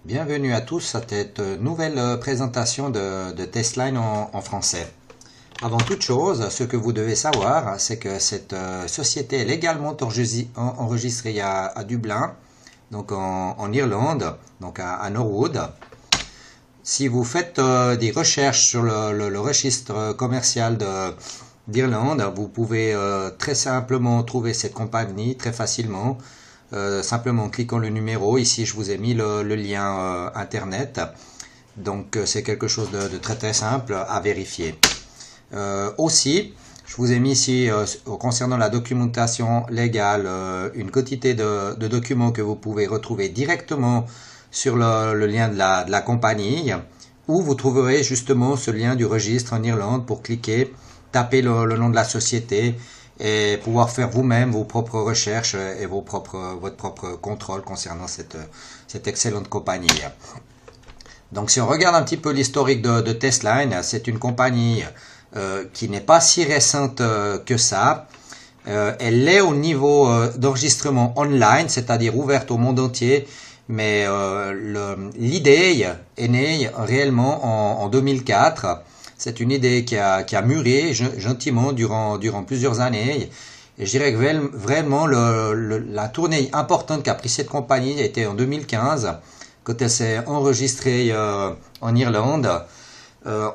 Bienvenue à tous à cette nouvelle présentation de Testline en français. Avant toute chose, ce que vous devez savoir, c'est que cette société est légalement enregistrée à Dublin, donc en Irlande, donc à Norwood. Si vous faites des recherches sur le registre commercial d'Irlande, vous pouvez très simplement trouver cette compagnie très facilement. Simplement en cliquant le numéro. Ici, je vous ai mis le lien internet. Donc, c'est quelque chose de très très simple à vérifier. Aussi, je vous ai mis ici, concernant la documentation légale, une quantité de documents que vous pouvez retrouver directement sur le lien de la compagnie, où vous trouverez justement ce lien du registre en Irlande pour cliquer, taper le nom de la société, et pouvoir faire vous-même vos propres recherches et votre propre contrôle concernant cette excellente compagnie. Donc si on regarde un petit peu l'historique de Testline, c'est une compagnie qui n'est pas si récente que ça. Elle est au niveau d'enregistrement online, c'est-à-dire ouverte au monde entier, mais l'idée est née réellement en 2004. C'est une idée qui a mûri gentiment durant plusieurs années. Et je dirais que vraiment la tournée importante qu'a pris cette compagnie a été en 2015, quand elle s'est enregistrée en Irlande.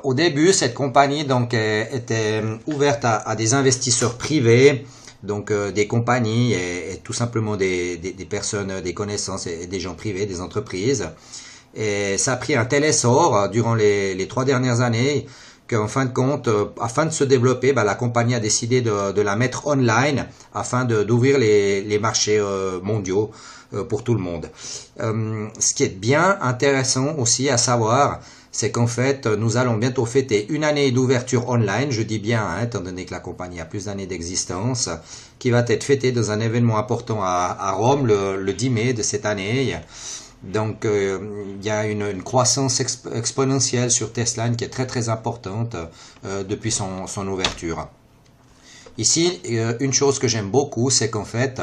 Au début, cette compagnie donc était ouverte à des investisseurs privés, donc des compagnies et tout simplement des personnes, des connaissances et des gens privés, des entreprises. Et ça a pris un tel essor durant les 3 dernières années qu'en fin de compte, afin de se développer, la compagnie a décidé de la mettre online afin d'ouvrir les marchés mondiaux pour tout le monde. Ce qui est bien intéressant aussi à savoir, c'est qu'en fait, nous allons bientôt fêter une année d'ouverture online, je dis bien, étant donné que la compagnie a plus d'années d'existence, qui va être fêtée dans un événement important à Rome le 10 mai de cette année. Donc, il y a une croissance exponentielle sur Testline qui est très très importante depuis son ouverture. Ici, une chose que j'aime beaucoup, c'est qu'en fait,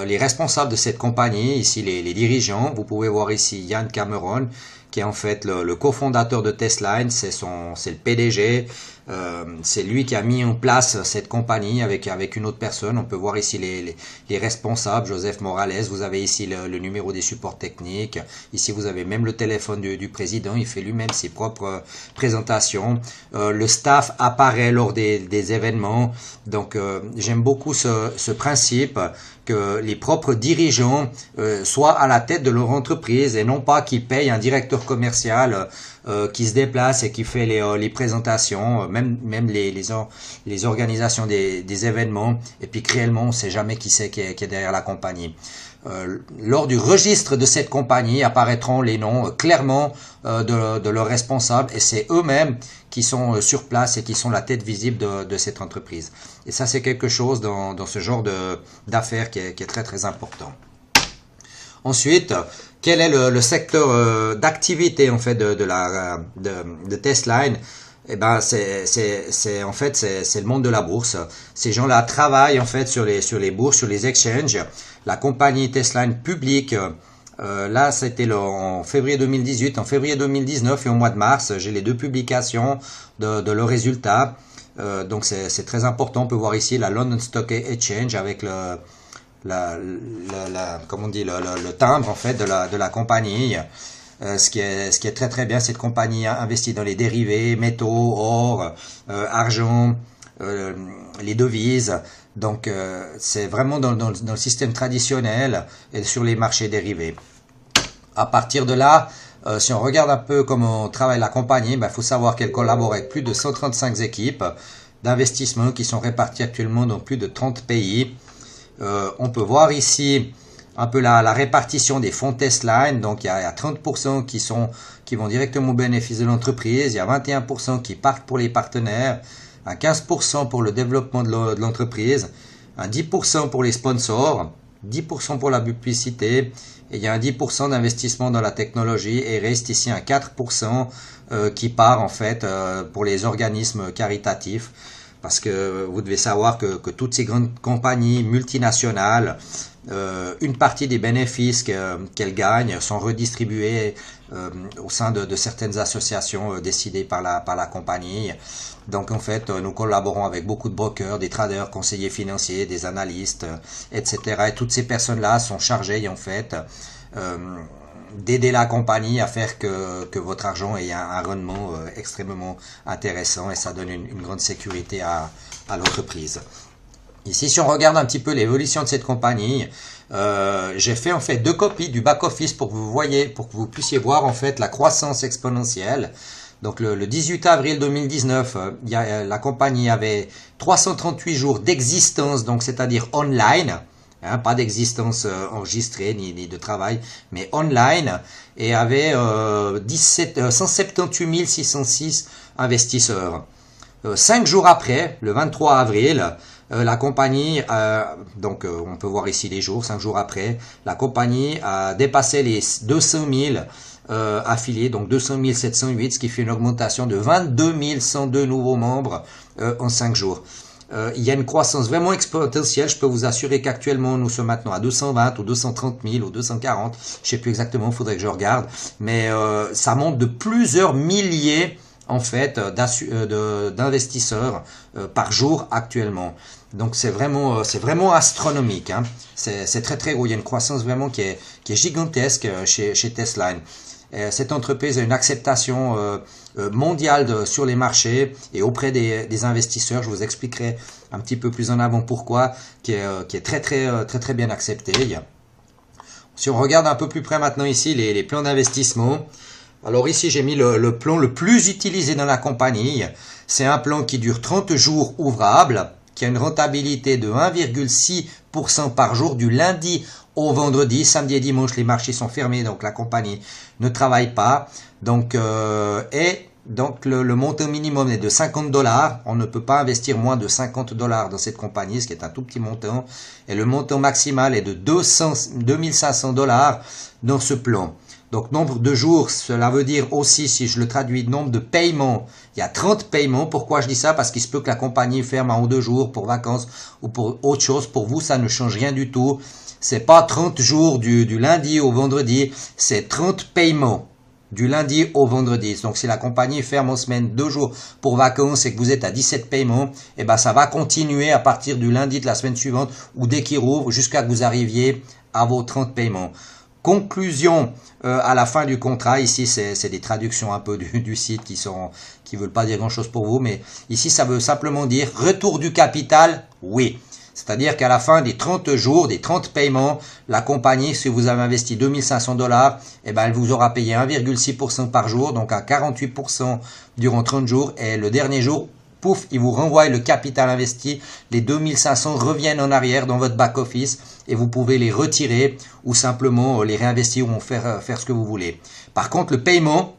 les responsables de cette compagnie, ici les dirigeants, vous pouvez voir ici Yann Cameron, qui est en fait le cofondateur de Testline, c'est le PDG, c'est lui qui a mis en place cette compagnie avec une autre personne. On peut voir ici les responsables, Joseph Morales, vous avez ici le numéro des supports techniques, ici vous avez même le téléphone du président, il fait lui-même ses propres présentations, le staff apparaît lors des événements, donc j'aime beaucoup ce principe que les propres dirigeants soient à la tête de leur entreprise et non pas qu'ils payent un directeur commercial qui se déplace et qui fait les présentations, même les organisations des événements, et puis que réellement on ne sait jamais qui c'est qui est derrière la compagnie. Lors du registre de cette compagnie apparaîtront les noms clairement de leurs responsables, et c'est eux-mêmes qui sont sur place et qui sont la tête visible de cette entreprise. Et ça, c'est quelque chose dans ce genre d'affaires qui est très très important. Ensuite, quel est le secteur d'activité en fait de Testline? Eh ben, c'est le monde de la bourse. Ces gens-là travaillent en fait sur les bourses, sur les exchanges. La compagnie Testline publique, là c'était en février 2018, en février 2019 et au mois de mars, j'ai les 2 publications de leurs résultats. Donc c'est très important. On peut voir ici la London Stock Exchange avec comment on dit, le timbre en fait de la compagnie. Ce qui est très très bien, cette compagnie investit dans les dérivés, métaux, or, argent, les devises. Donc c'est vraiment dans le système traditionnel et sur les marchés dérivés. À partir de là, si on regarde un peu comment travaille la compagnie, il faut savoir qu'elle collabore avec plus de 135 équipes d'investissement qui sont réparties actuellement dans plus de 30 pays. On peut voir ici un peu la répartition des fonds Testline. Donc il y a 30% qui vont directement au bénéfice de l'entreprise, il y a 21% qui partent pour les partenaires, un 15% pour le développement de l'entreprise, un 10% pour les sponsors, 10% pour la publicité, et il y a un 10% d'investissement dans la technologie, et il reste ici un 4% qui part en fait pour les organismes caritatifs. Parce que vous devez savoir que toutes ces grandes compagnies multinationales une partie des bénéfices qu'elle gagne sont redistribués au sein de certaines associations décidées par la compagnie. Donc en fait, nous collaborons avec beaucoup de brokers, des traders, conseillers financiers, des analystes, etc. Et toutes ces personnes-là sont chargées en fait d'aider la compagnie à faire que votre argent ait un rendement extrêmement intéressant, et ça donne une grande sécurité à l'entreprise. Ici, si on regarde un petit peu l'évolution de cette compagnie, j'ai fait en fait 2 copies du back-office pour que vous puissiez voir en fait la croissance exponentielle. Donc le 18 avril 2019, la compagnie avait 338 jours d'existence, donc c'est-à-dire online, hein, pas d'existence enregistrée ni de travail, mais online, et avait 178 606 investisseurs. 5 jours après, le 23 avril, la compagnie, donc on peut voir ici les jours, 5 jours après, la compagnie a dépassé les 200 000 affiliés, donc 200 708, ce qui fait une augmentation de 22 102 nouveaux membres en 5 jours. Il y a une croissance vraiment exponentielle. Je peux vous assurer qu'actuellement nous sommes maintenant à 220 ou 230 000 ou 240, je sais plus exactement, il faudrait que je regarde, mais ça monte de plusieurs milliers en fait d'investisseurs par jour actuellement. Donc c'est vraiment astronomique, hein. C'est très très gros. Il y a une croissance vraiment qui est gigantesque chez Testline. Cette entreprise a une acceptation mondiale sur les marchés et auprès des investisseurs. Je vous expliquerai un petit peu plus en avant pourquoi, qui est très bien acceptée. Si on regarde un peu plus près maintenant ici les plans d'investissement. Alors ici j'ai mis le plan le plus utilisé dans la compagnie. C'est un plan qui dure 30 jours ouvrables, qui a une rentabilité de 1,6% par jour du lundi au vendredi. Samedi et dimanche, les marchés sont fermés, donc la compagnie ne travaille pas. Donc, le montant minimum est de 50 $. On ne peut pas investir moins de 50 $ dans cette compagnie, ce qui est un tout petit montant. Et le montant maximal est de 2500 $ dans ce plan. Donc, nombre de jours, cela veut dire aussi, si je le traduis, nombre de paiements. Il y a 30 paiements. Pourquoi je dis ça? Parce qu'il se peut que la compagnie ferme en 2 jours pour vacances ou pour autre chose. Pour vous, ça ne change rien du tout. C'est pas 30 jours du lundi au vendredi, c'est 30 paiements du lundi au vendredi. Donc, si la compagnie ferme en semaine 2 jours pour vacances et que vous êtes à 17 paiements, eh ben, ça va continuer à partir du lundi de la semaine suivante ou dès qu'il rouvre jusqu'à que vous arriviez à vos 30 paiements. Conclusion à la fin du contrat. Ici, c'est des traductions un peu du site qui veulent pas dire grand chose pour vous, mais ici, ça veut simplement dire retour du capital, oui. C'est-à-dire qu'à la fin des 30 jours, des 30 paiements, la compagnie, si vous avez investi 2500 $, eh ben, elle vous aura payé 1,6% par jour, donc à 48% durant 30 jours, et le dernier jour, pouf, il vous renvoie le capital investi, les 2500 reviennent en arrière dans votre back-office, et vous pouvez les retirer, ou simplement les réinvestir, ou faire ce que vous voulez. Par contre, le paiement,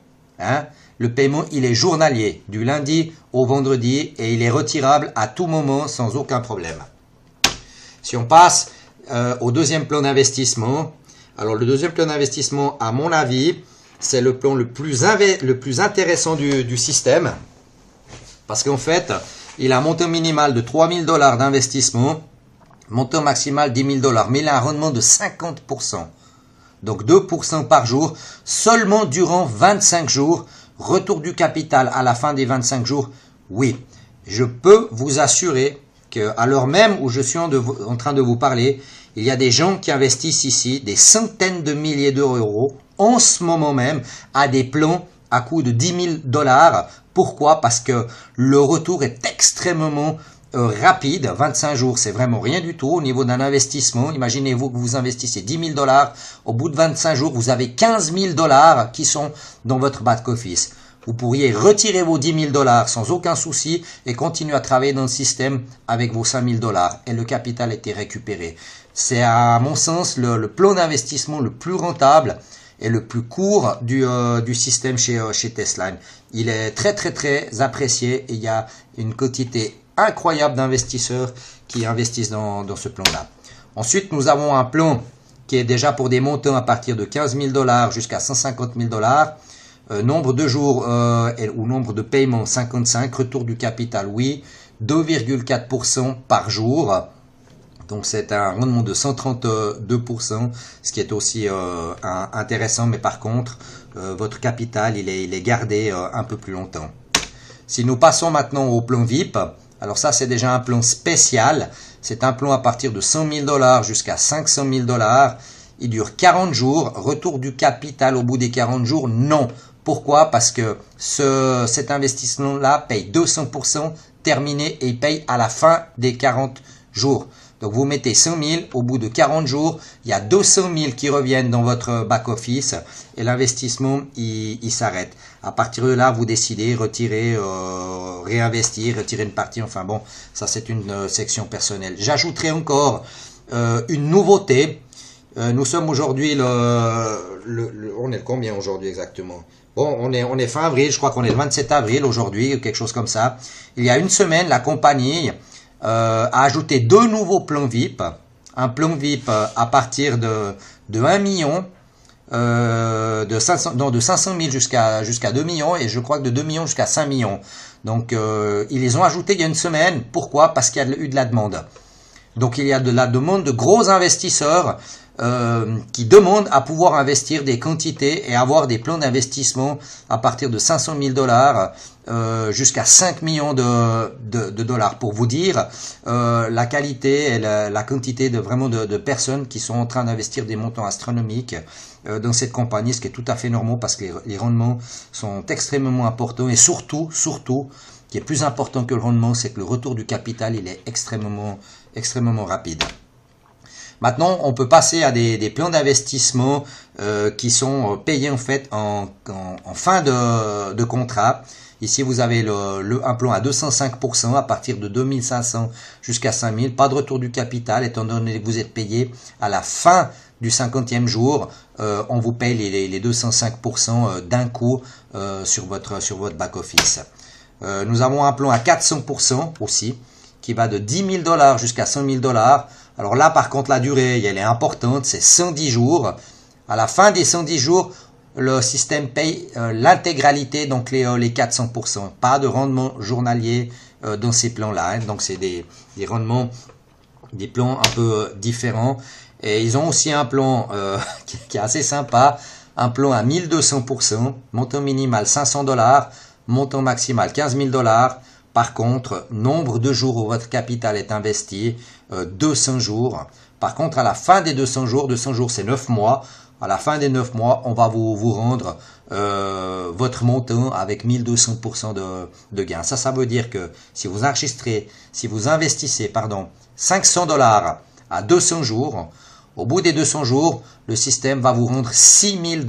il est journalier, du lundi au vendredi, et il est retirable à tout moment, sans aucun problème. Si on passe au deuxième plan d'investissement, alors le deuxième plan d'investissement, à mon avis, c'est le plan le plus intéressant du système. Parce qu'en fait, il a un montant minimal de 3 000 $ d'investissement, montant maximal 10 000 $, mais il a un rendement de 50%. Donc 2% par jour, seulement durant 25 jours. Retour du capital à la fin des 25 jours, oui. Je peux vous assurer à l'heure même où je suis en train de vous parler, il y a des gens qui investissent ici des centaines de milliers d'euros en ce moment même à des plans à coût de 10 000 $. Pourquoi? Parce que le retour est extrêmement rapide. 25 jours, c'est vraiment rien du tout au niveau d'un investissement. Imaginez-vous que vous investissez 10 000 $. Au bout de 25 jours, vous avez 15 000 $ qui sont dans votre back-office. Vous pourriez retirer vos 10 000 $ sans aucun souci et continuer à travailler dans le système avec vos 5 000 $ et le capital était récupéré. C'est à mon sens le plan d'investissement le plus rentable et le plus court du système chez Testline. Il est très apprécié et il y a une quantité incroyable d'investisseurs qui investissent dans ce plan-là. Ensuite, nous avons un plan qui est déjà pour des montants à partir de 15 000 $ jusqu'à 150 000 $. Nombre de jours ou nombre de paiements 55, retour du capital oui, 2,4% par jour. Donc c'est un rendement de 132%, ce qui est aussi intéressant, mais par contre, votre capital, il est gardé un peu plus longtemps. Si nous passons maintenant au plan VIP, alors ça c'est déjà un plan spécial, c'est un plan à partir de 100 000 $ jusqu'à 500 000 $, il dure 40 jours, retour du capital au bout des 40 jours, non. Pourquoi? Parce que cet investissement-là paye 200%, terminé, et il paye à la fin des 40 jours. Donc vous mettez 100 000, au bout de 40 jours, il y a 200 000 qui reviennent dans votre back-office et l'investissement, il s'arrête. À partir de là, vous décidez, retirer, réinvestir, retirer une partie, enfin bon, ça c'est une section personnelle. J'ajouterai encore une nouveauté. Nous sommes aujourd'hui on est le combien aujourd'hui exactement? Bon, on est fin avril, je crois qu'on est le 27 avril aujourd'hui, quelque chose comme ça. Il y a une semaine, la compagnie a ajouté 2 nouveaux plans VIP. Un plan VIP à partir de 1 million, de 500 000 jusqu'à 2 millions, et je crois que de 2 millions jusqu'à 5 millions. Donc, ils les ont ajoutés il y a une semaine. Pourquoi? Parce qu'il y a eu de la demande. Donc, il y a de la demande de gros investisseurs qui demandent à pouvoir investir des quantités et avoir des plans d'investissement à partir de 500 000 $ jusqu'à 5 millions de dollars. Pour vous dire la qualité et la quantité de personnes qui sont en train d'investir des montants astronomiques dans cette compagnie, ce qui est tout à fait normal parce que les rendements sont extrêmement importants, et surtout, ce qui est plus important que le rendement, c'est que le retour du capital, il est extrêmement rapide. Maintenant, on peut passer à des plans d'investissement qui sont payés en fait en fin de contrat. Ici, vous avez un plan à 205% à partir de 2500 jusqu'à 5000. Pas de retour du capital, étant donné que vous êtes payé à la fin du 50e jour. On vous paye les 205% d'un coup sur votre back-office. Nous avons un plan à 400% aussi, qui va de 10 000 $ jusqu'à 100 000 $. Alors là, par contre, la durée, elle est importante, c'est 110 jours. À la fin des 110 jours, le système paye l'intégralité, donc les 400%. Pas de rendement journalier dans ces plans-là. Hein. Donc c'est des rendements, des plans un peu différents. Et ils ont aussi un plan qui est assez sympa, un plan à 1200%, montant minimal 500 $, montant maximal 15 000 $. Par contre, nombre de jours où votre capital est investi, 200 jours. Par contre, à la fin des 200 jours c'est 9 mois. À la fin des 9 mois, on va vous rendre votre montant avec 1200% de gain. Ça veut dire que si vous investissez 500 $ à 200 jours, au bout des 200 jours, le système va vous rendre 6 000 $.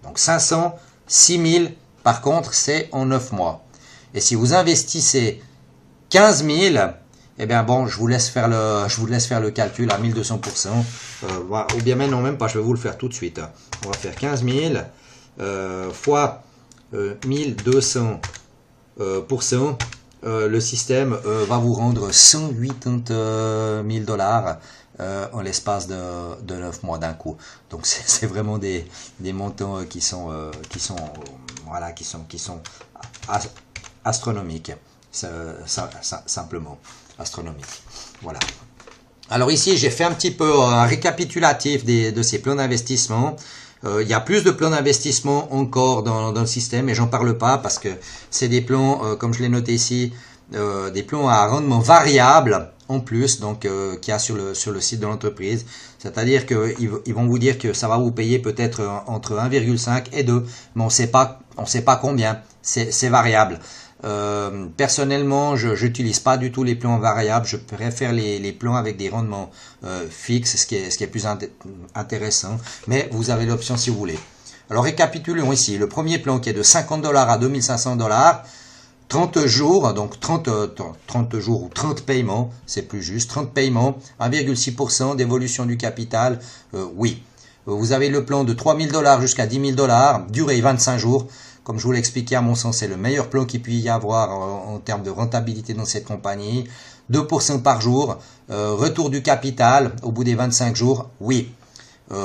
Donc 500, 6 000, par contre, c'est en 9 mois. Et si vous investissez 15 000, eh bien bon, je vous laisse faire le calcul à 1200%. Ou bien même, non, même pas, je vais vous le faire tout de suite. On va faire 15 000 fois 1200%. Le système va vous rendre 180 000 $ en l'espace de 9 mois d'un coup. Donc c'est vraiment des montants qui sont astronomique, simplement astronomique. Voilà. Alors ici, j'ai fait un petit peu un récapitulatif de ces plans d'investissement. Il y a plus de plans d'investissement encore dans le système, et j'en parle pas parce que c'est des plans, comme je l'ai noté ici, des plans à rendement variable en plus, donc qu'il y a sur le site de l'entreprise. C'est-à-dire qu'ils vont vous dire que ça va vous payer peut-être entre 1,5 et 2, mais on sait pas combien. C'est variable. Personnellement, je n'utilise pas du tout les plans variables. Je préfère les plans avec des rendements fixes, ce qui est plus intéressant. Mais vous avez l'option si vous voulez. Alors récapitulons ici. Le premier plan qui est de 50 $ à 2500 $, 30 jours, donc 30 jours ou 30 paiements, c'est plus juste. 30 paiements, 1,6% d'évolution du capital, oui. Vous avez le plan de 3 000 $ jusqu'à 10 000 $, durée 25 jours. Comme je vous l'ai expliqué, à mon sens, c'est le meilleur plan qu'il puisse y avoir en termes de rentabilité dans cette compagnie. 2% par jour, retour du capital au bout des 25 jours, oui.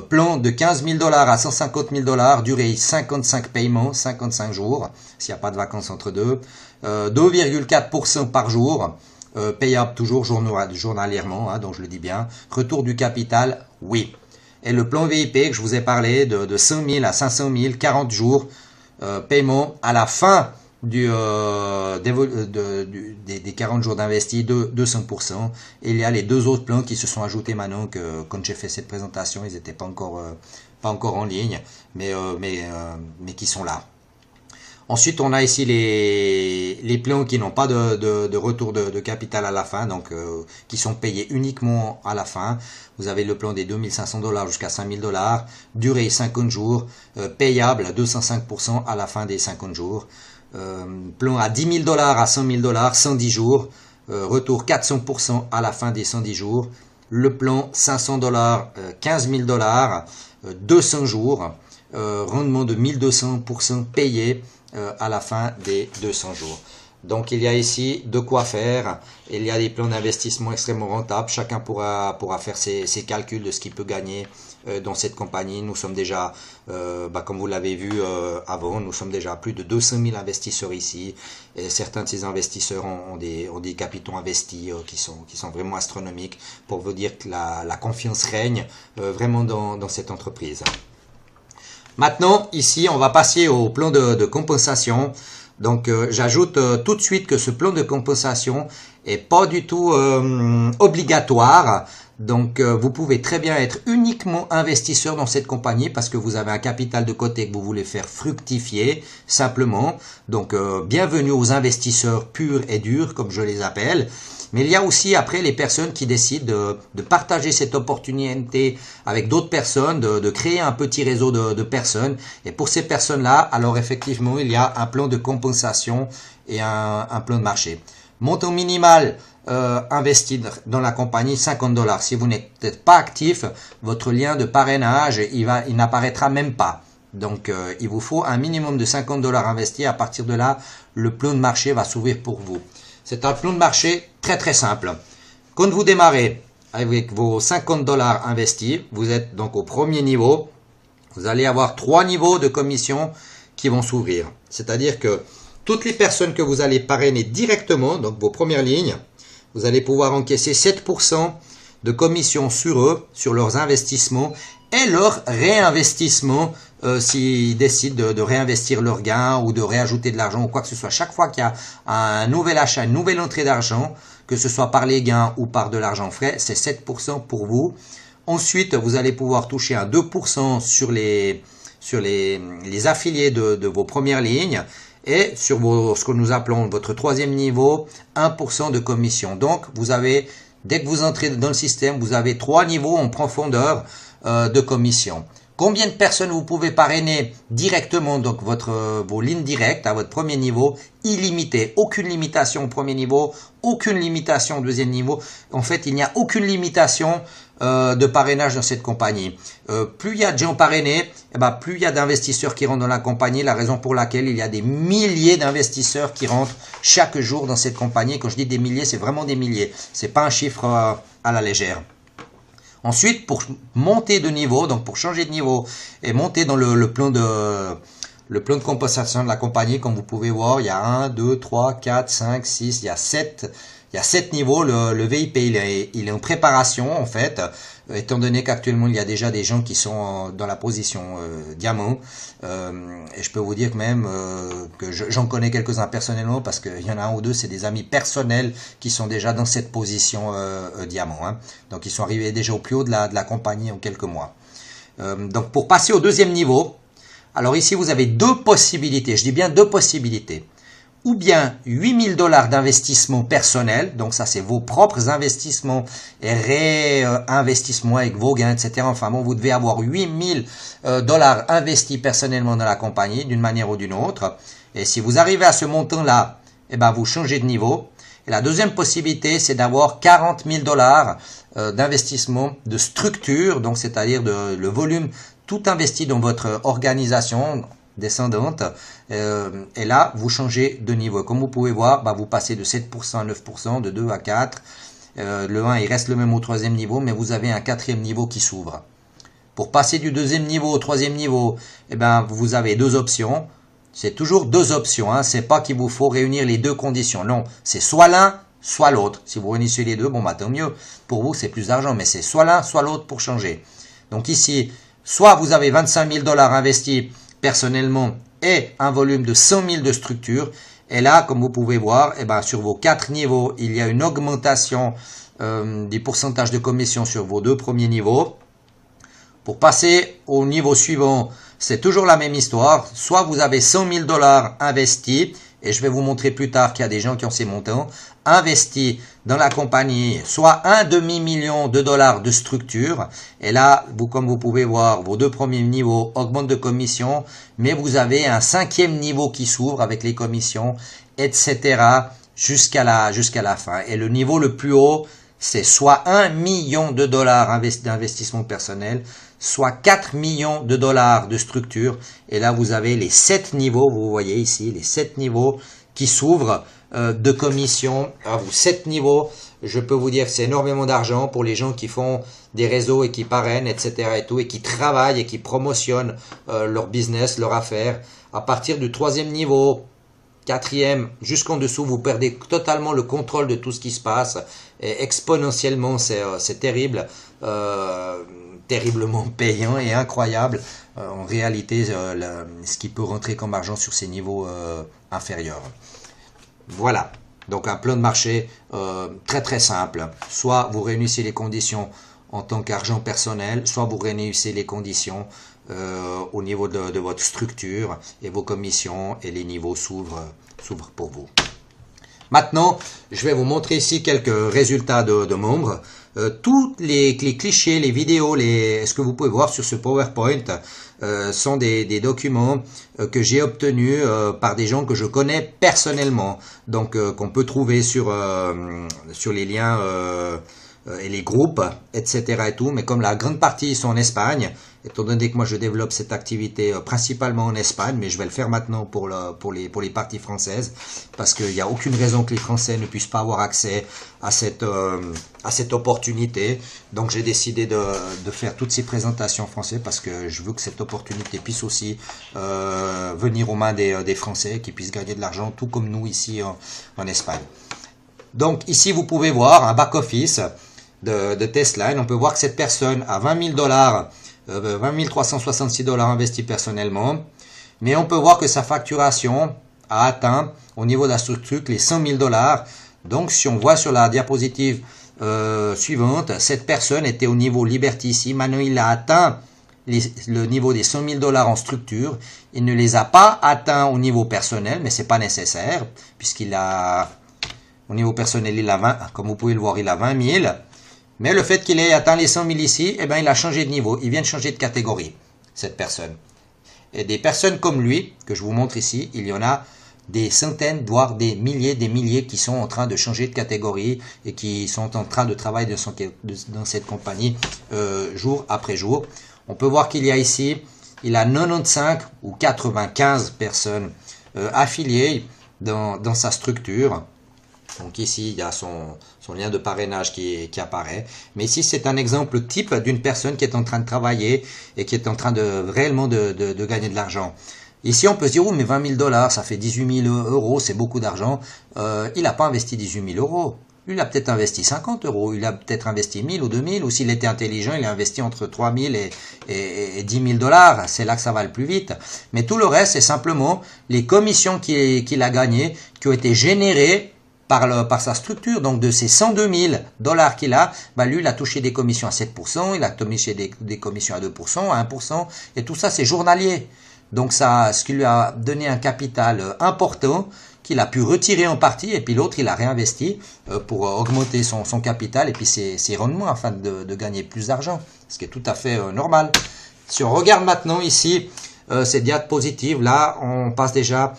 Plan de 15 000 $ à 150 000 $, durée 55 paiements, 55 jours, s'il n'y a pas de vacances entre deux. 2,4% par jour, payable toujours journalièrement, hein, donc je le dis bien. Retour du capital, oui. Et le plan VIP que je vous ai parlé de 5 000 à 500 000, 40 jours, paiement à la fin des 40 jours d'investi de 5%. Et il y a les deux autres plans qui se sont ajoutés maintenant que quand j'ai fait cette présentation, ils n'étaient pas encore en ligne, mais qui sont là. Ensuite, on a ici les plans qui n'ont pas de retour de capital à la fin, donc qui sont payés uniquement à la fin. Vous avez le plan des 2500 $ jusqu'à 5000 $, durée 50 jours, payable à 205% à la fin des 50 jours. Plan à 10 000 $, à 100 000 $, 110 jours, retour 400% à la fin des 110 jours. Le plan 500 $, 15 000 $, 200 jours, rendement de 1200% payé à la fin des 200 jours. Donc il y a ici de quoi faire. Il y a des plans d'investissement extrêmement rentables. Chacun pourra faire ses calculs de ce qu'il peut gagner dans cette compagnie. Nous sommes déjà, comme vous l'avez vu avant, nous sommes déjà à plus de 200 000 investisseurs ici. Et certains de ces investisseurs ont des capitaux investis qui sont vraiment astronomiques, pour vous dire que la confiance règne vraiment dans cette entreprise. Maintenant, ici, on va passer au plan de compensation. Donc, j'ajoute tout de suite que ce plan de compensation est pas du tout obligatoire. Donc, vous pouvez très bien être uniquement investisseur dans cette compagnie parce que vous avez un capital de côté que vous voulez faire fructifier, simplement. Donc, bienvenue aux investisseurs purs et durs, comme je les appelle. Mais il y a aussi après les personnes qui décident de partager cette opportunité avec d'autres personnes, de créer un petit réseau de personnes. Et pour ces personnes-là, alors effectivement, il y a un plan de compensation et un plan de marché. Montant minimal investi dans la compagnie, 50 $. Si vous n'êtes pas actif, votre lien de parrainage, il n'apparaîtra même pas. Donc, il vous faut un minimum de 50 $ investis. À partir de là, le plan de marché va s'ouvrir pour vous. C'est un plan de marché très très simple. Quand vous démarrez avec vos 50 $ investis, vous êtes donc au premier niveau. Vous allez avoir 3 niveaux de commission qui vont s'ouvrir. C'est-à-dire que toutes les personnes que vous allez parrainer directement, donc vos premières lignes, vous allez pouvoir encaisser 7% de commission sur eux, sur leurs investissements et leur réinvestissement s'ils décident de réinvestir leurs gains ou de réajouter de l'argent ou quoi que ce soit. Chaque fois qu'il y a un nouvel achat, une nouvelle entrée d'argent, que ce soit par les gains ou par de l'argent frais, c'est 7% pour vous. Ensuite, vous allez pouvoir toucher un 2% sur les affiliés de vos premières lignes et sur ce que nous appelons votre troisième niveau, 1% de commission. Donc, vous avez, dès que vous entrez dans le système, vous avez 3 niveaux en profondeur de commission. Combien de personnes vous pouvez parrainer directement, donc vos lignes directes à votre premier niveau, illimité, aucune limitation au premier niveau, aucune limitation au deuxième niveau. En fait, il n'y a aucune limitation de parrainage dans cette compagnie. Plus il y a de gens parrainés, plus il y a d'investisseurs qui rentrent dans la compagnie, la raison pour laquelle il y a des milliers d'investisseurs qui rentrent chaque jour dans cette compagnie. Quand je dis des milliers, c'est vraiment des milliers. C'est pas un chiffre à la légère. Ensuite, pour monter de niveau, donc pour changer de niveau et monter dans le plan de compensation de la compagnie, comme vous pouvez voir, il y a 1, 2, 3, 4, 5, 6, il y a 7 niveaux. Le VIP, il est en préparation en fait, étant donné qu'actuellement il y a déjà des gens qui sont dans la position diamant. Et je peux vous dire que même que j'en connais quelques-uns personnellement parce qu'il y en a un ou deux, c'est des amis personnels qui sont déjà dans cette position diamant. Hein. Donc ils sont arrivés déjà au plus haut de la compagnie en quelques mois. Donc pour passer au deuxième niveau, alors ici vous avez 2 possibilités, je dis bien 2 possibilités. Ou bien 8 000 $ d'investissement personnel, donc ça c'est vos propres investissements et réinvestissements avec vos gains, etc. Enfin bon, vous devez avoir 8 000 $ investis personnellement dans la compagnie d'une manière ou d'une autre. Et si vous arrivez à ce montant-là, vous changez de niveau. Et la deuxième possibilité, c'est d'avoir 40 000 $ d'investissement de structure, donc c'est-à-dire le volume tout investi dans votre organisation descendante, et là vous changez de niveau. Comme vous pouvez voir, vous passez de 7% à 9%, de 2 à 4, le 1 il reste le même au troisième niveau, mais vous avez un quatrième niveau qui s'ouvre. Pour passer du deuxième niveau au troisième niveau, vous avez 2 options. C'est toujours 2 options, hein. C'est pas qu'il vous faut réunir les 2 conditions, non, c'est soit l'un, soit l'autre. Si vous réunissez les deux, bon bah tant mieux. Pour vous, c'est plus d'argent, mais c'est soit l'un, soit l'autre pour changer. Donc ici, soit vous avez 25 000 $ investis personnellement et un volume de 100 000 de structure. Et là, comme vous pouvez voir, eh ben, sur vos 4 niveaux, il y a une augmentation des pourcentages de commission sur vos 2 premiers niveaux. Pour passer au niveau suivant, c'est toujours la même histoire. Soit vous avez 100 000 $ investis, et je vais vous montrer plus tard qu'il y a des gens qui ont ces montants, investis dans la compagnie, soit un demi-million de dollars de structure. Et là, comme vous pouvez voir, vos 2 premiers niveaux augmentent de commission, mais vous avez un 5e niveau qui s'ouvre avec les commissions, etc. jusqu'à la fin. Et le niveau le plus haut, c'est soit 1 million de dollars d'investissement personnel, soit 4 millions de dollars de structure. Et là, vous avez les 7 niveaux, vous voyez ici, les 7 niveaux qui s'ouvrent de commission. À vous, 7 niveaux, je peux vous dire que c'est énormément d'argent pour les gens qui font des réseaux et qui parrainent, etc. et tout, et qui travaillent et qui promotionnent leur business, leur affaire. À partir du 3e niveau, 4e, jusqu'en dessous, vous perdez totalement le contrôle de tout ce qui se passe. Et exponentiellement, c'est terrible, terriblement payant et incroyable. En réalité, ce qui peut rentrer comme argent sur ces niveaux inférieurs. Voilà, donc un plan de marché très très simple. Soit vous réunissez les conditions en tant qu'argent personnel, soit vous réunissez les conditions au niveau de votre structure et vos commissions, et les niveaux s'ouvrent pour vous. Maintenant, je vais vous montrer ici quelques résultats de membres. Tous les clichés, les vidéos, ce que vous pouvez voir sur ce PowerPoint sont des documents que j'ai obtenus par des gens que je connais personnellement. Donc, qu'on peut trouver sur les liens et les groupes, etc. et tout. Mais comme la grande partie sont en Espagne, étant donné que moi je développe cette activité principalement en Espagne, mais je vais le faire maintenant pour les parties françaises, parce qu'il n'y a aucune raison que les Français ne puissent pas avoir accès à cette opportunité. Donc j'ai décidé de faire toutes ces présentations en français, parce que je veux que cette opportunité puisse aussi venir aux mains des Français, qui puissent gagner de l'argent, tout comme nous ici en Espagne. Donc ici vous pouvez voir un back-office de Testline. On peut voir que cette personne a 20 000 $, 20 366 $ investis personnellement, mais on peut voir que sa facturation a atteint au niveau de la structure les 100 000 $. Donc si on voit sur la diapositive suivante, cette personne était au niveau Liberty ici, maintenant il a atteint le niveau des 100 000 $ en structure. Il ne les a pas atteints au niveau personnel, mais c'est pas nécessaire, puisqu'il a, au niveau personnel, il a 20, comme vous pouvez le voir, il a 20 000. Mais le fait qu'il ait atteint les 100 000 ici, eh ben, il a changé de niveau. Il vient de changer de catégorie, cette personne. Et des personnes comme lui, que je vous montre ici, il y en a des centaines, voire des milliers qui sont en train de changer de catégorie et qui sont en train de travailler dans cette compagnie jour après jour. On peut voir qu'il y a ici, il a 95 ou 95 personnes affiliées dans sa structure. Donc ici, il y a son lien de parrainage qui apparaît. Mais ici, c'est un exemple type d'une personne qui est en train de travailler et qui est en train réellement de gagner de l'argent. Ici, on peut se dire, oh, mais 20 000 $, ça fait 18 000 €, c'est beaucoup d'argent. Il n'a pas investi 18 000 €. Lui, il a peut-être investi 50 €. Il a peut-être investi 1000 ou 2000. Ou s'il était intelligent, il a investi entre 3 000 et 10 000 $. C'est là que ça va le plus vite. Mais tout le reste, c'est simplement les commissions qu'il a gagnées, qui ont été générées par sa structure. Donc de ces 102 000 $ qu'il a, bah lui il a touché des commissions à 7%, il a touché des commissions à 2%, à 1%, et tout ça c'est journalier. Donc ça, ce qui lui a donné un capital important, qu'il a pu retirer en partie, et puis l'autre il a réinvesti pour augmenter son capital et puis ses rendements afin de gagner plus d'argent, ce qui est tout à fait normal. Si on regarde maintenant ici ces diapositives, là on passe déjà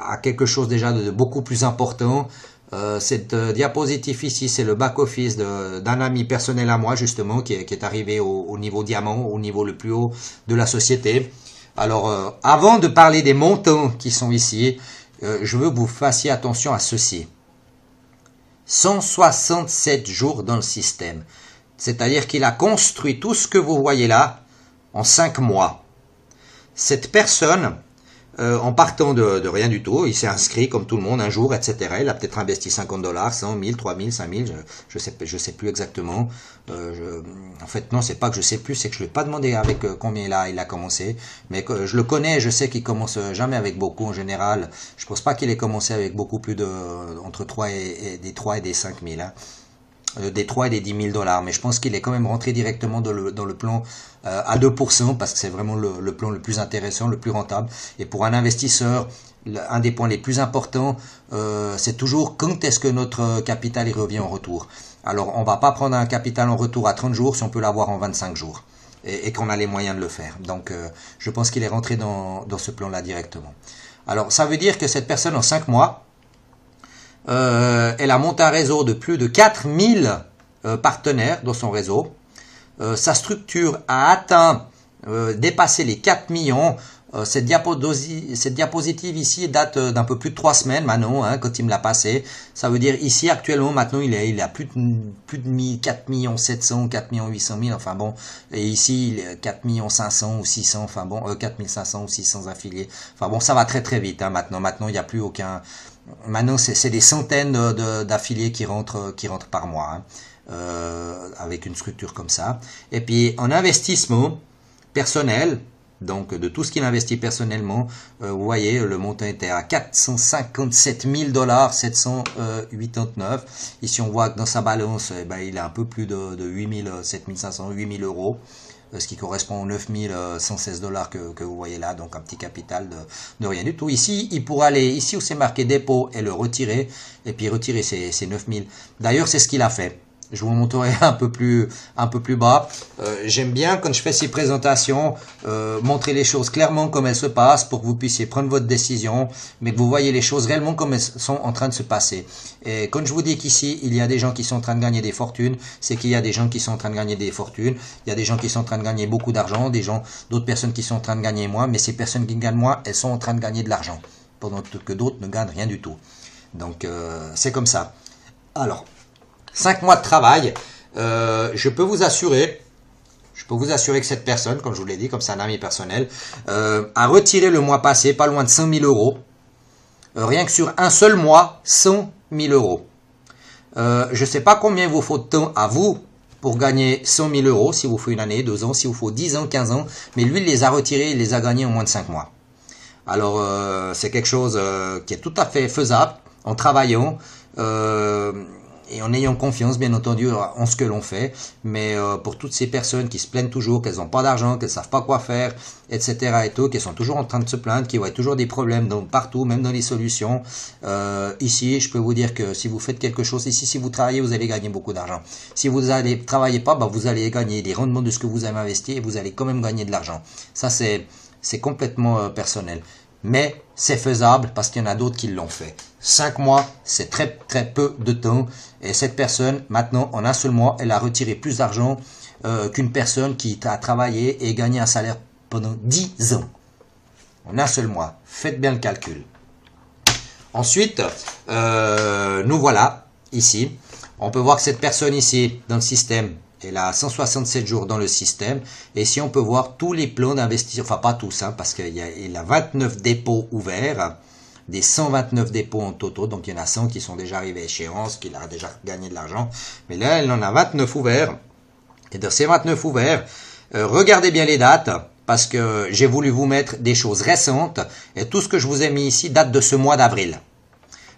à quelque chose déjà de beaucoup plus important. Cette diapositive ici, c'est le back-office d'un ami personnel à moi, justement, qui est arrivé au niveau diamant, au niveau le plus haut de la société. Alors, avant de parler des montants qui sont ici, je veux que vous fassiez attention à ceci. 167 jours dans le système. C'est-à-dire qu'il a construit tout ce que vous voyez là en 5 mois. Cette personne en partant de rien du tout. Il s'est inscrit comme tout le monde un jour, etc. Il a peut-être investi 50 $, 100, 1000, 3000, 5000, je sais plus exactement. En fait, non, c'est pas que je sais plus, c'est que je lui ai pas demandé avec combien il a commencé. Mais que je le connais, je sais qu'il commence jamais avec beaucoup en général. Je pense pas qu'il ait commencé avec beaucoup plus de, entre 3 et des 3 et des 5000, hein. Des 3 et des 10 000 $, mais je pense qu'il est quand même rentré directement dans le plan à 2%, parce que c'est vraiment le plan le plus intéressant, le plus rentable. Et pour un investisseur, un des points les plus importants, c'est toujours quand est-ce que notre capital il revient en retour. Alors on va pas prendre un capital en retour à 30 jours si on peut l'avoir en 25 jours, et qu'on a les moyens de le faire. Donc je pense qu'il est rentré dans ce plan-là directement. Alors ça veut dire que cette personne en 5 mois, elle a monté un réseau de plus de 4000 partenaires dans son réseau. Sa structure a atteint, dépassé les 4 millions. Cette diapositive ici date d'un peu plus de 3 semaines maintenant, hein, quand il me l'a passé. Ça veut dire ici actuellement maintenant il a plus de 4 millions 700, 4 millions 800 000, enfin bon. Et ici il est 4 millions 500 ou 600, enfin bon, 4500 ou 600 affiliés. Enfin bon, ça va très très vite, hein, maintenant il n'y a plus aucun... Maintenant, c'est des centaines d'affiliés qui rentrent par mois, hein, avec une structure comme ça. Et puis, en investissement personnel, donc de tout ce qu'il investit personnellement, vous voyez, le montant était à 457 000 $, 789. Ici, on voit que dans sa balance, il a un peu plus de 7500, 8000 €. Ce qui correspond aux 9116 $ que vous voyez là, donc un petit capital de rien du tout. Ici, il pourra aller ici où c'est marqué dépôt et le retirer, et puis retirer ces 9000. D'ailleurs, c'est ce qu'il a fait. Je vous montrerai un peu plus bas. J'aime bien quand je fais ces présentations, montrer les choses clairement comme elles se passent pour que vous puissiez prendre votre décision, mais que vous voyez les choses réellement comme elles sont en train de se passer. Et quand je vous dis qu'ici, il y a des gens qui sont en train de gagner des fortunes, c'est qu'il y a des gens qui sont en train de gagner des fortunes, il y a des gens qui sont en train de gagner beaucoup d'argent, d'autres personnes qui sont en train de gagner moins, mais ces personnes qui gagnent moins, elles sont en train de gagner de l'argent, pendant que d'autres ne gagnent rien du tout. Donc, c'est comme ça. Alors, 5 mois de travail, je peux vous assurer que cette personne, comme je vous l'ai dit, comme c'est un ami personnel, a retiré le mois passé pas loin de 100 000 €. Rien que sur un seul mois, 100 000 €. Je ne sais pas combien il vous faut de temps à vous pour gagner 100 000 €, si vous faut une année, 2 ans, si vous faut 10 ans, 15 ans, mais lui, il les a retirés, il les a gagnés en moins de 5 mois. Alors, c'est quelque chose qui est tout à fait faisable, en travaillant, et en ayant confiance, bien entendu, en ce que l'on fait. Mais pour toutes ces personnes qui se plaignent toujours, qu'elles n'ont pas d'argent, qu'elles ne savent pas quoi faire, etc. et tout, qui sont toujours en train de se plaindre, qui voient toujours des problèmes partout, même dans les solutions. Ici, je peux vous dire que si vous faites quelque chose, ici, si vous travaillez, vous allez gagner beaucoup d'argent. Si vous allez travaillez pas, vous allez gagner des rendements de ce que vous avez investi et vous allez quand même gagner de l'argent. Ça, c'est complètement personnel. Mais c'est faisable parce qu'il y en a d'autres qui l'ont fait. 5 mois, c'est très très peu de temps. Et cette personne, maintenant, en un seul mois, elle a retiré plus d'argent qu'une personne qui a travaillé et gagné un salaire pendant 10 ans. En un seul mois. Faites bien le calcul. Ensuite, nous voilà ici. On peut voir que cette personne ici, dans le système, elle a 167 jours dans le système. Et ici, on peut voir tous les plans d'investissement. Enfin, pas tous, hein, parce qu'il a 29 dépôts ouverts. Des 129 dépôts en total. Donc, il y en a 100 qui sont déjà arrivés à échéance, qu'il a déjà gagné de l'argent. Mais là, elle en a 29 ouverts. Et dans ces 29 ouverts, regardez bien les dates. Parce que j'ai voulu vous mettre des choses récentes. Et tout ce que je vous ai mis ici date de ce mois d'avril.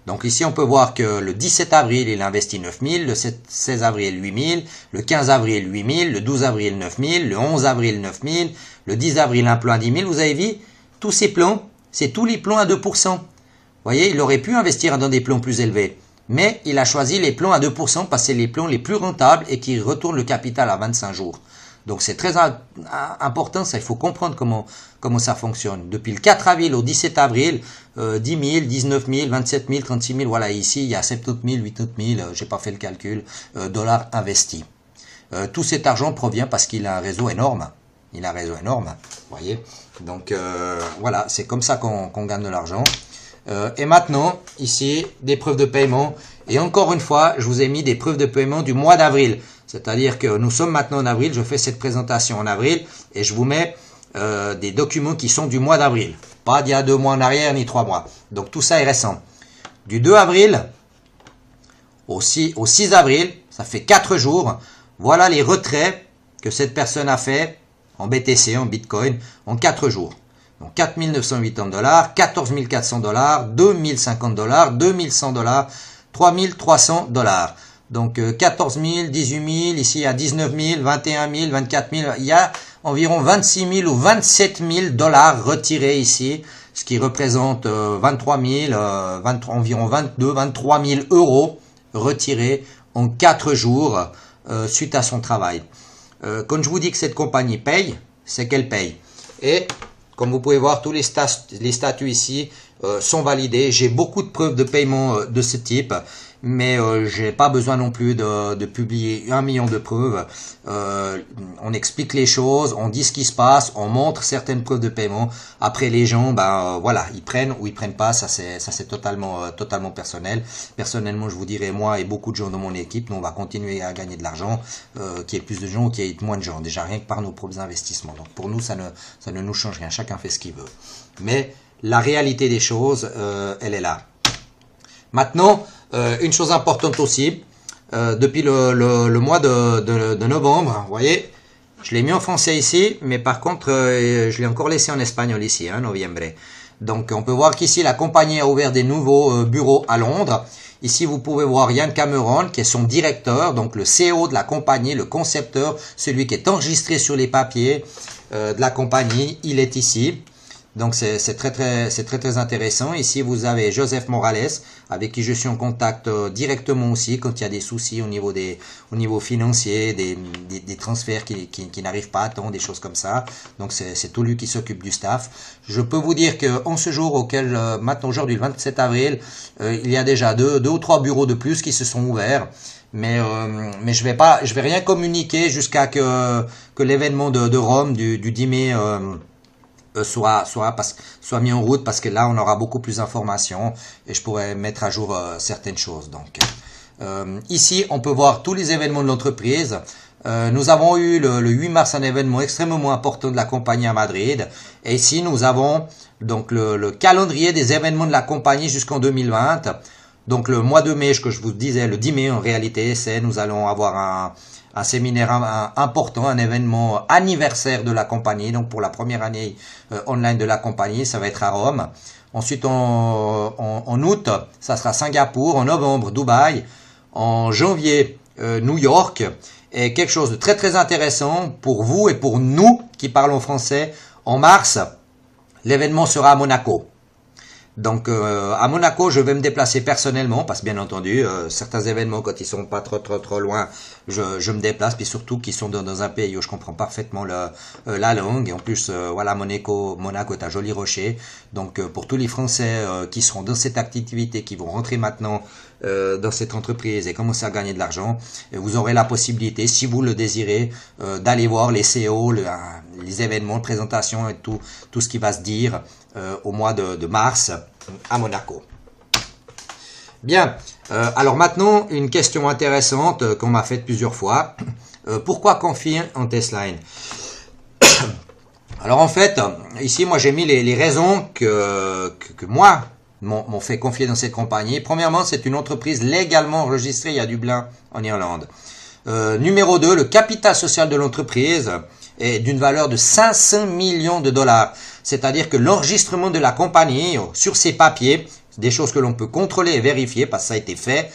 Donc ici, on peut voir que le 17 avril, il investit 9 000, le 16 avril, 8 000, le 15 avril, 8 000, le 12 avril, 9 000, le 11 avril, 9 000, le 10 avril, un plan à 10 000. Vous avez vu, tous ces plans, c'est tous les plans à 2%. Vous voyez, il aurait pu investir dans des plans plus élevés. Mais il a choisi les plans à 2% parce que c'est les plans les plus rentables et qui retournent le capital à 25 jours. Donc c'est très important, ça, il faut comprendre comment ça fonctionne. Depuis le 4 avril au 17 avril, 10 000, 19 000, 27 000, 36 000, voilà, ici il y a 70 000, 80 000, j'ai pas fait le calcul, dollars investis. Tout cet argent provient parce qu'il a un réseau énorme. Il a un réseau énorme, vous voyez. Donc voilà, c'est comme ça qu'on gagne de l'argent. Et maintenant, ici, des preuves de paiement. Et encore une fois, je vous ai mis des preuves de paiement du mois d'avril. C'est-à-dire que nous sommes maintenant en avril, je fais cette présentation en avril et je vous mets des documents qui sont du mois d'avril. Pas d'il y a 2 mois en arrière, ni 3 mois. Donc tout ça est récent. Du 2 avril au 6 avril, ça fait 4 jours. Voilà les retraits que cette personne a fait en BTC, en Bitcoin, en 4 jours. Donc 4 980 $, 14 400 $, 2 050 $, 2 100 $, 3 300 $. Donc 14 000, 18 000, ici il y a 19 000, 21 000, 24 000, il y a environ 26 000 ou 27 000 $ retirés ici, ce qui représente 23 000, environ 22, 23 000 € retirés en 4 jours suite à son travail. Quand je vous dis que cette compagnie paye, c'est qu'elle paye. Et comme vous pouvez voir, tous les statuts ici sont validés. J'ai beaucoup de preuves de paiement de ce type, mais je n'ai pas besoin non plus de publier 1 million de preuves. On explique les choses, on dit ce qui se passe, on montre certaines preuves de paiement. Après, les gens, voilà, ils prennent ou ils prennent pas. Ça c'est totalement personnel. Personnellement, je vous dirais, moi et beaucoup de gens de mon équipe, nous on va continuer à gagner de l'argent, qu'il y ait plus de gens ou qu'il y ait moins de gens. Déjà rien que par nos propres investissements. Donc pour nous, ça ne nous change rien. Chacun fait ce qu'il veut. Mais la réalité des choses, elle est là. Maintenant, une chose importante aussi, depuis le mois de novembre, vous voyez, je l'ai mis en français ici, mais par contre, je l'ai encore laissé en espagnol ici, novembre. Donc, on peut voir qu'ici, la compagnie a ouvert des nouveaux bureaux à Londres. Ici, vous pouvez voir Ian Cameron, qui est son directeur, donc le CEO de la compagnie, le concepteur, celui qui est enregistré sur les papiers de la compagnie, il est ici. Donc c'est très intéressant. Ici vous avez Joseph Morales avec qui je suis en contact directement aussi quand il y a des soucis au niveau financier, des transferts qui n'arrivent pas à temps, des choses comme ça. Donc c'est tout lui qui s'occupe du staff. Je peux vous dire que en ce jour auquel maintenant aujourd'hui le 27 avril, il y a déjà deux ou trois bureaux de plus qui se sont ouverts. Mais je vais rien communiquer jusqu'à que l'événement de Rome du 10 mai soit mis en route, parce que là on aura beaucoup plus d'informations et je pourrais mettre à jour certaines choses. Donc ici on peut voir tous les événements de l'entreprise. Nous avons eu le 8 mars un événement extrêmement important de la compagnie à Madrid, et ici nous avons donc le calendrier des événements de la compagnie jusqu'en 2020. Donc le mois de mai, ce que je vous disais, le 10 mai en réalité, nous allons avoir un séminaire important, un événement anniversaire de la compagnie. Donc pour la première année online de la compagnie, ça va être à Rome. Ensuite en août, ça sera Singapour. En novembre, Dubaï. En janvier, New York. Et quelque chose de très intéressant pour vous et pour nous qui parlons français, en mars, l'événement sera à Monaco. Donc à Monaco, je vais me déplacer personnellement, parce que bien entendu, certains événements, quand ils sont pas trop loin, je me déplace, puis surtout qu'ils sont dans un pays où je comprends parfaitement la langue. Et en plus, voilà, Monaco est un joli rocher. Donc pour tous les Français qui seront dans cette activité, qui vont rentrer maintenant dans cette entreprise et commencer à gagner de l'argent, vous aurez la possibilité, si vous le désirez, d'aller voir les CO, les événements, les présentations et tout ce qui va se dire au mois de mars à Monaco. Bien, alors maintenant, une question intéressante qu'on m'a faite plusieurs fois. Pourquoi confier en Testline? Alors en fait, ici moi j'ai mis les raisons que moi m'ont fait confier dans cette compagnie. Premièrement, c'est une entreprise légalement enregistrée à Dublin, en Irlande. Numéro 2, le capital social de l'entreprise est d'une valeur de 500 millions de dollars. C'est-à-dire que l'enregistrement de la compagnie sur ses papiers, des choses que l'on peut contrôler et vérifier parce que ça a été fait,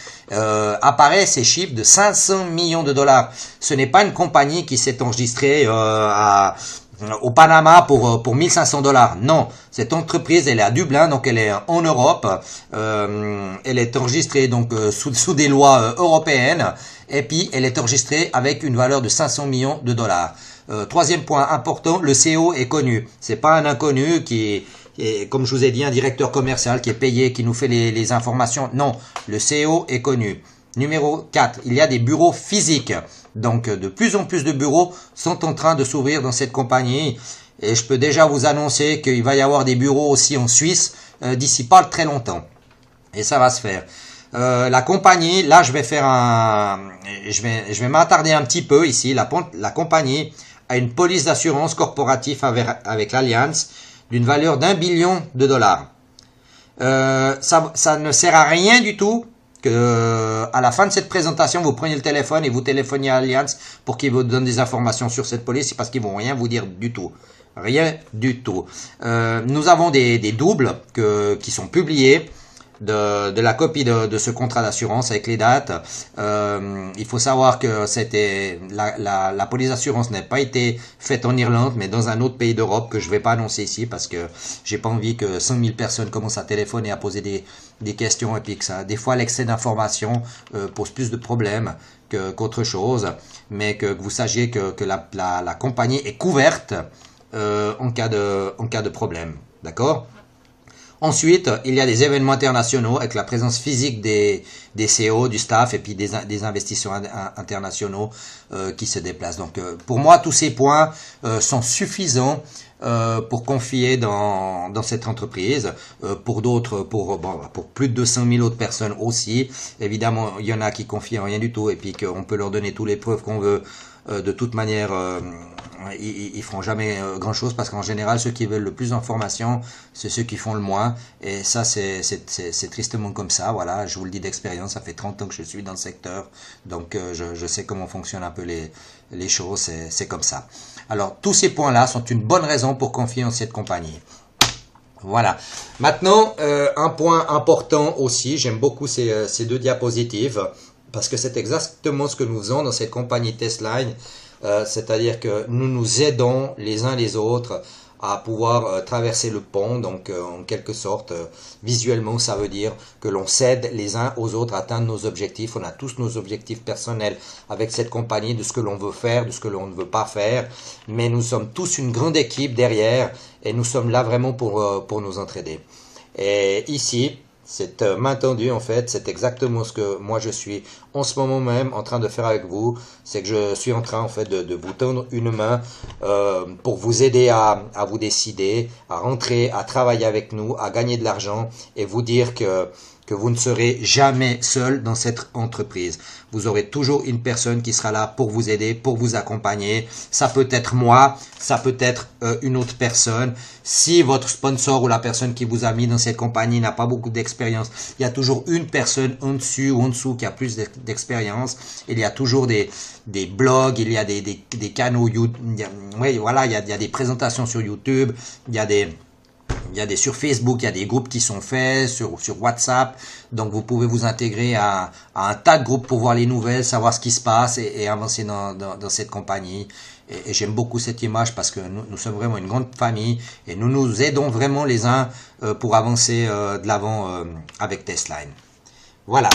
apparaît ces chiffres de 500 millions de dollars. Ce n'est pas une compagnie qui s'est enregistrée au Panama pour 1500 $. Non, cette entreprise, elle est à Dublin, donc elle est en Europe. Elle est enregistrée donc sous des lois européennes, et puis elle est enregistrée avec une valeur de 500 millions de dollars. Troisième point important, le CEO est connu. C'est pas un inconnu qui est, comme je vous ai dit, un directeur commercial qui est payé, qui nous fait les informations. Non, le CEO est connu. Numéro 4, il y a des bureaux physiques. Donc de plus en plus de bureaux sont en train de s'ouvrir dans cette compagnie. Et je peux déjà vous annoncer qu'il va y avoir des bureaux aussi en Suisse d'ici pas très longtemps. Et ça va se faire. La compagnie, là je vais m'attarder un petit peu ici. La compagnie à une police d'assurance corporative avec l'Allianz d'une valeur d'1 billion de dollars. Ça ne sert à rien du tout que à la fin de cette présentation, vous preniez le téléphone et vous téléphoniez à Allianz pour qu'ils vous donnent des informations sur cette police, parce qu'ils vont rien vous dire du tout. Rien du tout. Nous avons des doubles qui sont publiés de la copie de ce contrat d'assurance avec les dates. Il faut savoir que c'était la police d'assurance n'a pas été faite en Irlande, mais dans un autre pays d'Europe que je vais pas annoncer ici parce que j'ai pas envie que 100 000 personnes commencent à téléphoner, à poser des questions, et puis que ça, des fois l'excès d'information pose plus de problèmes qu'autre chose, mais que vous sachiez que la compagnie est couverte en cas de problème. D'accord? Ensuite, il y a des événements internationaux avec la présence physique des CEO, du staff et puis des investisseurs internationaux qui se déplacent. Donc, pour moi, tous ces points sont suffisants pour confier dans cette entreprise. Pour d'autres, pour plus de 200 000 autres personnes aussi. Évidemment, il y en a qui confient en rien du tout et puis qu'on peut leur donner toutes les preuves qu'on veut. De toute manière, ils feront jamais grand chose parce qu'en général, ceux qui veulent le plus d'informations, c'est ceux qui font le moins. Et ça, c'est tristement comme ça. Voilà, je vous le dis d'expérience, ça fait 30 ans que je suis dans le secteur, donc je sais comment fonctionnent un peu les choses. C'est comme ça. Alors, tous ces points-là sont une bonne raison pour confier en cette compagnie. Voilà. Maintenant, un point important aussi, j'aime beaucoup ces deux diapositives. Parce que c'est exactement ce que nous faisons dans cette compagnie Testline, c'est-à-dire que nous nous aidons les uns les autres à pouvoir traverser le pont. Donc en quelque sorte, visuellement, ça veut dire que l'on s'aide les uns aux autres à atteindre nos objectifs. On a tous nos objectifs personnels avec cette compagnie, de ce que l'on veut faire, de ce que l'on ne veut pas faire. Mais nous sommes tous une grande équipe derrière et nous sommes là vraiment pour nous entraider. Et ici, c'est main tendue en fait, c'est exactement ce que moi je suis en ce moment même en train de faire avec vous. C'est que je suis en train en fait de vous tendre une main pour vous aider à vous décider, à rentrer, à travailler avec nous, à gagner de l'argent et vous dire que vous ne serez jamais seul dans cette entreprise. Vous aurez toujours une personne qui sera là pour vous aider, pour vous accompagner. Ça peut être moi, ça peut être une autre personne. Si votre sponsor ou la personne qui vous a mis dans cette compagnie n'a pas beaucoup d'expérience, il y a toujours une personne en dessus ou en dessous qui a plus d'expérience. Il y a toujours des blogs, il y a des canaux YouTube. Oui, voilà, il y a des présentations sur YouTube, il y a des sur Facebook, il y a des groupes qui sont faits sur WhatsApp, donc vous pouvez vous intégrer à un tas de groupes pour voir les nouvelles, savoir ce qui se passe et avancer dans cette compagnie. Et j'aime beaucoup cette image parce que nous sommes vraiment une grande famille et nous nous aidons vraiment les uns pour avancer de l'avant avec Testline. Voilà.